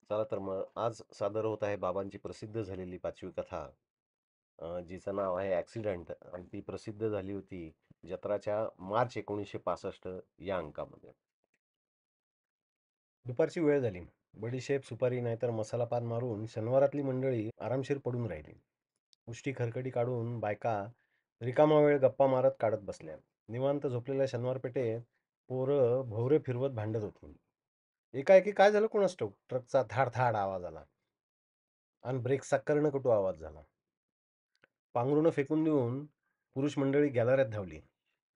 चला तर मग आज सादर होत आहे बाबांची प्रसिद्ध झालेली 5वी कथा, जिचं नाव आहे ॲक्सिडेंट आणि ती प्रसिद्ध झाली होती जत्राच्या मार्च 1965 या अंकामध्ये. दुपारची वेळ झाली. बडीशेप, सुपारी नाहीतर मसाला पान मारून शनिवारातली मंडळी आरामशीर पडून राहिली. उष्टी खरकटी काढून बायका रिकामा वेळ गप्पा मारत काढत बसल्या. निवांत झोपलेल्या शनिवार पेठेत पोरं भोवरे फिरवत भांडत होती. एकाएकी काय झालं कोणास ठाऊक? ट्रकचा धाड धाड आवाज आला आणि ब्रेकचा कर्णकटू आवाज झाला. पांघरुणं फेकून देऊन पुरुष मंडळी गॅलरीत धावली.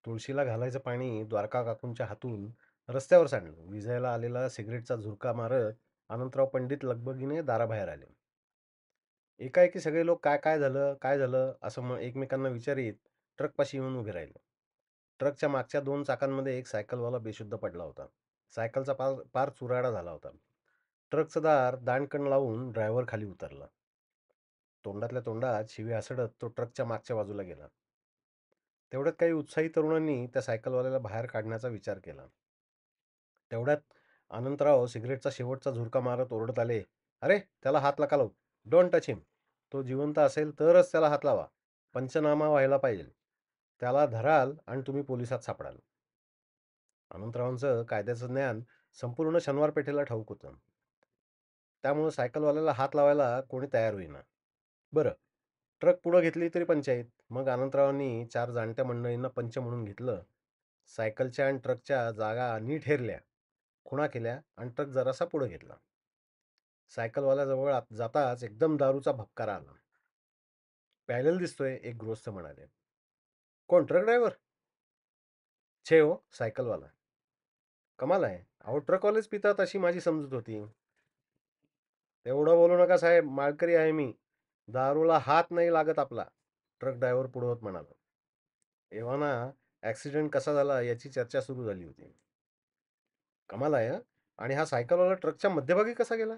तुळशीला घालायचं पाणी द्वारका काकूंच्या हातून रस्त्यावर सांडलं. विजायला आलेला सिगारेटचा झुरका मारत अनंतराव पंडित लगबगीने दाराबाहेर आले. एकाएकी सगळे लोक काय काय झालं काय झालं असं एकमेकांना विचारित ट्रकपाशी येऊन उभे राहिले. ट्रकच्या मागच्या दोन चाकांमध्ये एक सायकलवाला बेशुद्ध पडला होता. सायकलचा पार पार चुराडा झाला होता. ट्रकचं दार दांडकन लावून ड्रायव्हर खाली उतरला. तोंडातल्या तोंडात शिवी हासडत तो ट्रकच्या मागच्या बाजूला गेला. तेवढ्यात काही उत्साही तरुणांनी त्या सायकलवाल्याला बाहेर काढण्याचा विचार केला. तेवढ्यात अनंतराव सिगारेटचा शेवटचा झुरका मारत ओरडत आले, "अरे, त्याला हात नका लावू. डोंट टच हिम. तो जिवंत असेल तरच त्याला हात लावा. पंचनामा व्हायला पाहिजे. त्याला धराल आणि तुम्ही पोलिसात सापडाल." अनंतरावांचं कायद्याचं ज्ञान संपूर्ण शनिवार पेठेला ठाऊक होतं. त्यामुळे सायकलवाल्याला हात लावायला कोणी तयार होईना. बरं, ट्रक पुढं घेतली तरी पंचायत. मग अनंतरावांनी चार जाणत्या मंडळींना पंच म्हणून घेतलं. सायकलच्या आणि ट्रकच्या जागा नीट हेरल्या, खुणा केल्या आणि ट्रक जरासा पुढे घेतला. सायकलवाल्याजवळ जाताच एकदम दारूचा भपकारा आला. "प्यायलेला दिसतोय," एक गृहस्थ म्हणाले. "कोण, ट्रक ड्रायव्हर?" "छे हो, सायकलवाला." "कमाल आहे. अहो, ट्रकवालेच पितात अशी माझी समजूत होती." "तेवढं बोलू नका साहेब, माळकरी आहे मी. दारूला हात नाही लागत आपला." ट्रक ड्रायव्हर पुढे होत म्हणाला. एव्हाना ॲक्सिडेंट कसा झाला याची चर्चा सुरू झाली होती. "कमाल आहे हं. आणि हा सायकलवाला ट्रकच्या मध्यभागी कसा गेला?"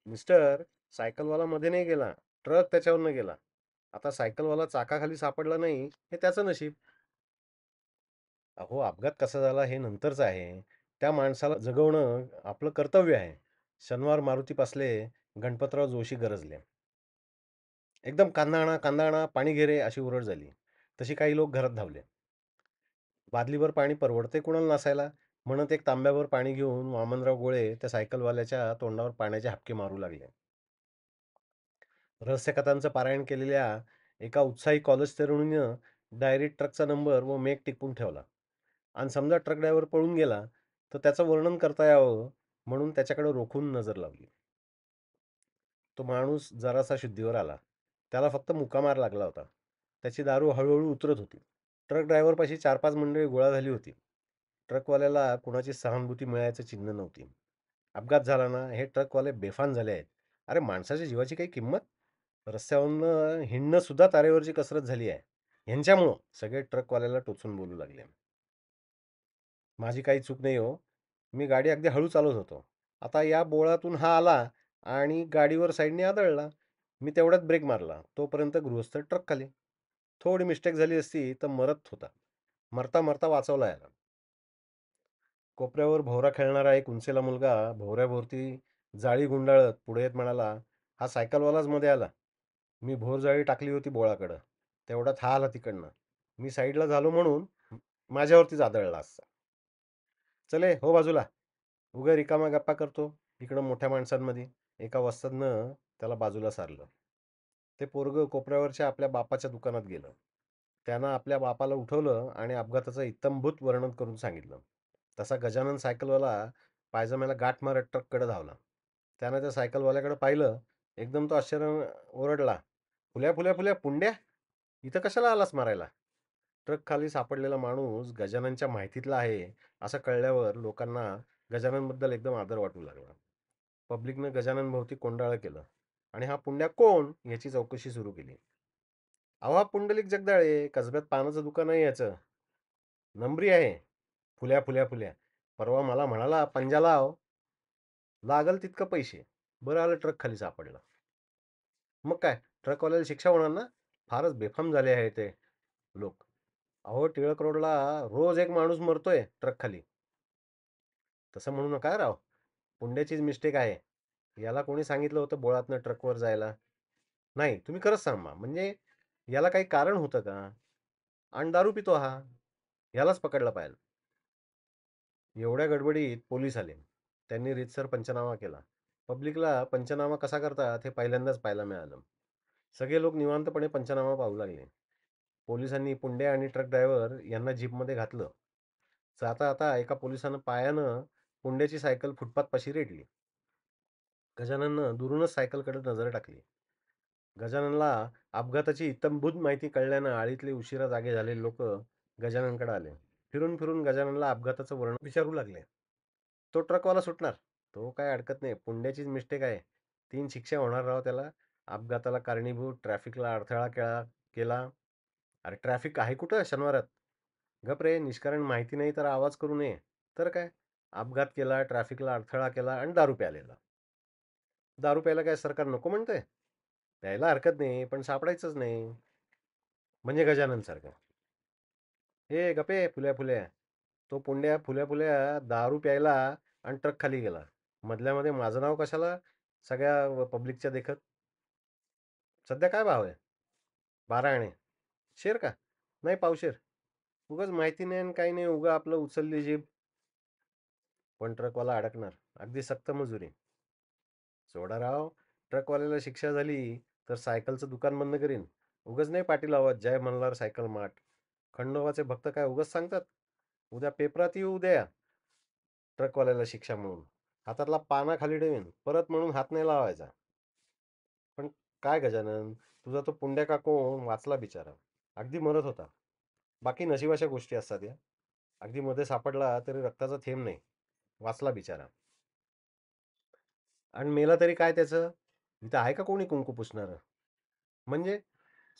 "मिस्टर, सायकलवाला मध्ये नाही गेला. ट्रक त्याच्यावरनं गेला. आता सायकलवाला चाकाखाली सापडला नाही हे त्याचं नशीब." "अहो, अपघात कसा झाला हे नंतरचं आहे. त्या माणसाला जगवणं आपलं कर्तव्य आहे." शनिवार मारुती पासले गणपतराव जोशी गरजले. "एकदम कांदा आणा, कांदा आणा, पाणी घे रे," अशी ओरड झाली. तशी काही लोक घरात धावले. बादलीभर पाणी परवडते कुणाला नसायला, म्हणत एक तांब्याभर पाणी घेऊन वामनराव गोळे त्या सायकलवाल्याच्या तोंडावर पाण्याचे हापके मारू लागले. रहस्यकथांचं पारायण केलेल्या एका उत्साही कॉलेज तरुणीनं डायरीत ट्रकचा नंबर व मेक टिपून ठेवला आणि समजा ट्रक ड्रायव्हर पळून गेला तर त्याचं वर्णन करता यावं म्हणून त्याच्याकडे रोखून नजर लावली. तो माणूस जरासा शुद्धीवर आला. त्याला फक्त मुका लागला होता. त्याची दारू हळूहळू उतरत होती. ट्रक ड्रायव्हरपाशी 4-5 मंडळी गोळा झाली होती. ट्रकवाल्याला कुणाची सहानुभूती मिळायचं चिन्ह नव्हती. अपघात झाला ना, हे ट्रकवाले बेफान झाले आहेत. अरे, माणसाच्या जीवाची काही किंमत? रस्त्यावरनं हिंडणं सुद्धा तारेवरची कसरत झाली आहे. ह्यांच्यामुळं सगळे ट्रकवाल्याला टोचून बोलू लागले. माझी काही चूक नाही हो. मी गाडी अगदी हळू चालवत होतो. आता या बोळातून हा आला आणि गाडीवर साईडने आदळला. मी तेवढ्यात ब्रेक मारला. तोपर्यंत गृहस्थ ट्रक खाली. थोडी मिस्टेक झाली असती तर मरत होता. मरता मरता वाचवला याला. कोपऱ्यावर भोवरा खेळणारा एक उंचेला मुलगा भोवऱ्याभोवती जाळी गुंडाळत पुढे येत म्हणाला, "हा सायकलवालाच मध्ये आला. मी भोर जाळी टाकली होती बोळाकडं. तेवढ्यात हा आला तिकडनं. मी साईडला झालो म्हणून माझ्यावरतीच आदळला असता. चले हो बाजूला. उगा रिकामा गप्पा करतो इकडं मोठ्या माणसांमध्ये." एका वस्तादनं त्याला बाजूला सारलं. ते पोरगं कोपऱ्यावरच्या आपल्या बापाच्या दुकानात गेलं. त्यानं आपल्या बापाला उठवलं आणि अपघाताचं इत्थंभूत वर्णन करून सांगितलं. तसा गजानन सायकलवाला पायजम्याला गाठ मारत ट्रककडे धावला. त्यानं त्या सायकलवाल्याकडे पाहिलं. एकदम तो आश्चर्यानं ओरडला, "फुल्या, फुल्या, फुल्या, पुंड्या! इथं कशाला आलास मारायला?" ट्रक खाली सापडलेला माणूस गजाननच्या माहितीतला आहे असं कळल्यावर लोकांना गजाननबद्दल एकदम आदर वाटू लागला. पब्लिकनं गजानन भोवती कोंडाळं केलं आणि हा पुण्या कोण याची चौकशी सुरू केली. "अहो, हा पुंडलिक जगदाळे, कसब्यात पानाचं दुकान आहे याचं. नंबरी आहे. फुल्या, फुल्या, फुल्या. परवा मला म्हणाला, पंजा लाव, लागल तितकं पैसे." बरं आलं ट्रक खाली सापडला. मग काय, ट्रकवाल्याला शिक्षा होणार ना? फारच बेफाम झाले आहे ते लोक. अहो, टिळक रोडला रोज एक माणूस मरतोय ट्रक खाली. तसं म्हणू नका राव. पुंड्याचीच मिस्टेक आहे. याला कोणी सांगितलं होतं बोळातनं ट्रकवर जायला? नाही, तुम्ही खरंच सांगा. म्हणजे याला काही कारण होतं का? आणि दारू पितो हा. यालाच पकडलं पाहिजे. एवढ्या गडबडीत पोलीस आले. त्यांनी रीतसर पंचनामा केला. पब्लिकला पंचनामा कसा करतात हे पहिल्यांदाच पाहायला मिळालं. सगळे लोक निवांतपणे पंचनामा पाहू लागले. पोलिसांनी पुंड्या आणि ट्रक ड्रायव्हर यांना जीपमध्ये घातलं. जाता आता एका पोलिसानं पायानं पुंड्याची सायकल फुटपाथपाशी रेटली. गजानननं दुरूनच सायकलकडे नजर टाकली. गजाननला अपघाताची इत्थंभूत माहिती कळल्यानं आळीतले उशिरा जागे झालेले लोक गजाननकडे आले. फिरून फिरून गजाननला अपघाताचं वर्णन विचारू लागले. तो ट्रकवाला सुटणार. तो काय अडकत नाही. पुंड्याचीच मिस्टेक आहे. 3 शिक्षा होणार राव त्याला. अपघाताला कारणीभूत, ट्रॅफिकला अडथळा केला. अरे ट्रॅफिक आहे कुठं शनिवारात? गप रे, निष्कारण माहिती नाही तर आवाज करू नये. तर काय? अपघात केला, ट्रॅफिकला अडथळा केला आणि दारू प्यायलेला. दारू प्यायला काय सरकार नको म्हणतंय? प्यायला हरकत नाही, पण सापडायचंच नाही. म्हणजे गजानन सारखं. "ए गपे फुल्या फुल्या." तो पुंड्या फुल्या फुल्या दारू प्यायला आणि ट्रक खाली गेला. मधल्यामध्ये माझं नाव कशाला सगळ्या पब्लिकच्या देखत? सध्या काय भाव आहे? 12 आणे. शेर का? नाही पावशेर. उगाच माहिती नाही आणि काही नाही. उगा आपलं उचलली जीभ. पण ट्रकवाला अडकणार. अगदी सक्त मजुरी. सोडा राव. ट्रकवाल्याला शिक्षा झाली तर सायकलचं दुकान बंद करीन. उगाच नाही पाठी लावत जय मल्हार सायकल मार्ट. खंडोबाचे भक्त काय उगाच सांगतात? उद्या पेपरात येऊ द्या ट्रकवाल्याला शिक्षा म्हणून. हातातला पाना खाली ठेवीन. परत म्हणून हात नाही लावायचा. पण काय गजानन, तुझा तो पुंड्या का कोण वाचला बिचारा. अगदी मरत होता. बाकी नशिबाच्या गोष्टी असतात या. अगदी मध्ये सापडला तरी रक्ताचा थेंब नाही. वाचला बिचारा. आणि मेला तरी काय त्याचं? इथं आहे का कोणी कुंकू पुसणारं? म्हणजे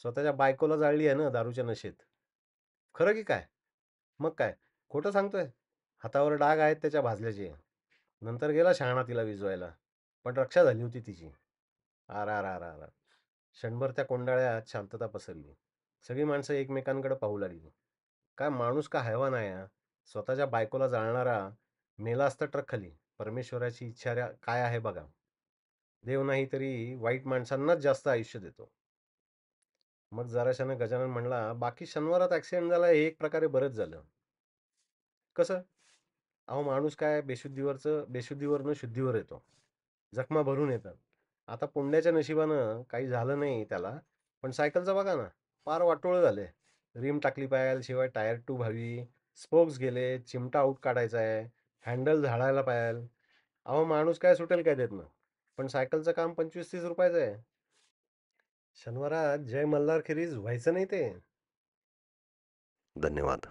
स्वतःच्या बायकोला जाळली आहे ना दारूच्या नशेत. खरं की काय? मग काय? खोटं सांगतोय? हातावर डाग आहेत त्याच्या भाजल्याचे. नंतर गेला शहाणा तिला विजवायला. पण रक्षा झाली होती तिची. आरारारारा! क्षणभर त्या कोंडाळ्यात शांतता पसरली. सगळी माणसं एकमेकांकडे पाहू लागली. काय माणूस का हैवान आहे हा? स्वतःच्या बायकोला जाळणारा मेला असता ट्रक खाली. परमेश्वराची इच्छा काय आहे बघा. देव नाही तरी वाईट माणसांनाच जास्त आयुष्य देतो. मग जराशानं गजानन म्हणला, बाकी शनिवारात ॲक्सिडेंट झाला हे एक प्रकारे बरंच झालं. कसं? अहो माणूस काय बेशुद्धीवरनं शुद्धीवर येतो. जखमा भरून येतात. आता पुंड्याच्या नशिबानं काही झालं नाही त्याला. पण सायकलचं बघा ना, पार वाटोळं झालंय. रिम टाकली पाहिजे, शिवाय टायर ट्यूब हवी, स्पोक्स गेले, चिमटा आऊट काढायचा आहे, हँडल झाडायला पाहिजे. अहो माणूस काय सुटेल काय देत ना. पण सायकलचं काम 25-30 रुपयाचं आहे. शनिवारात जय मल्हार खेरीज व्हायचं नाही ते. धन्यवाद.